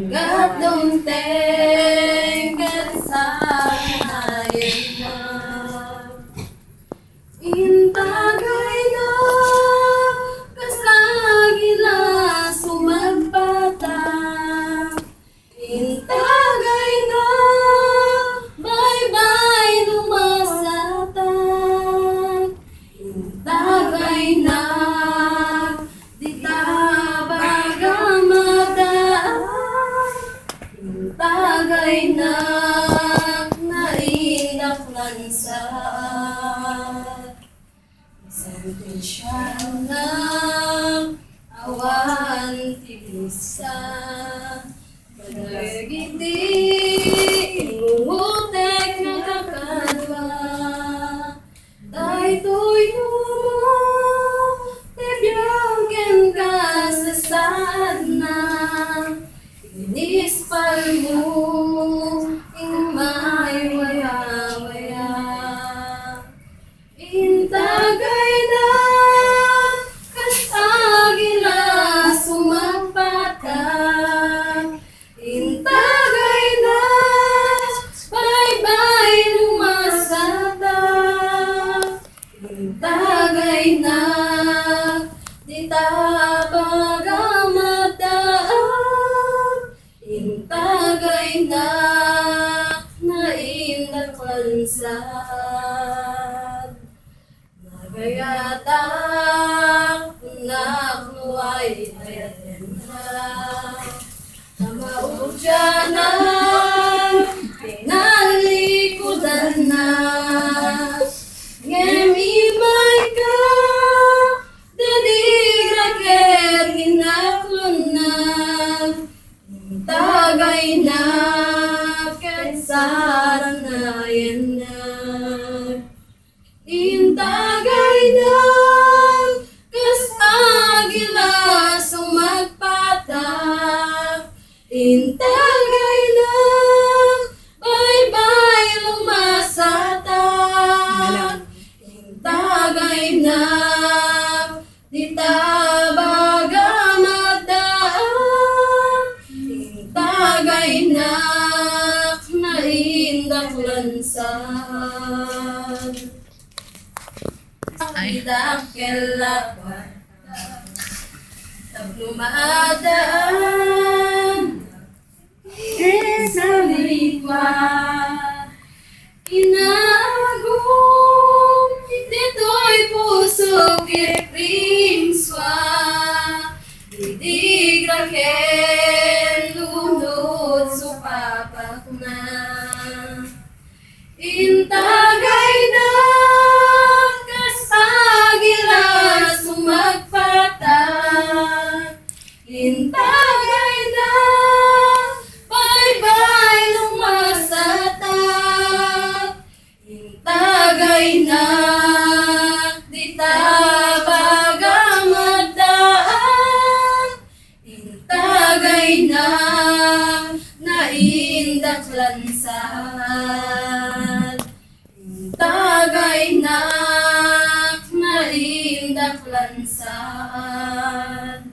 Gadong-teng kasanayan na intagay na kasagila sumagpata intagay na bye-bye lumasatan intagay na di tabagamada intagay na nainaklansan sentensya ng awan tibisa pagigiti ingungutek na kakadwa dahil tuyo mo tibiyangin ka sa sana inispal mo ingmay waya-waya intagay na kasagila sumagpata intagay na bye-bye lumasata intagay na di tabagamatan intagay na nainaklansan nagayatak nakluay ayaten na namaudya na pinalikudan na ngemimay ka dadigraket hinaklon na intagay na kasanayan na intagay na kasagila sumagpatak intagay na bye-bye lumasatak intagay na di tabagamatan intagay na naindaklansan dakelapan tablumadaan sa likwa inagong dito'y puso kipringswa didigraken lunod supapak na intagay na kasagila sumagpatak intagay na bye-bye lumasatak intagay na di tabagamatan intagay na naindaklansan intagay na naindaklansan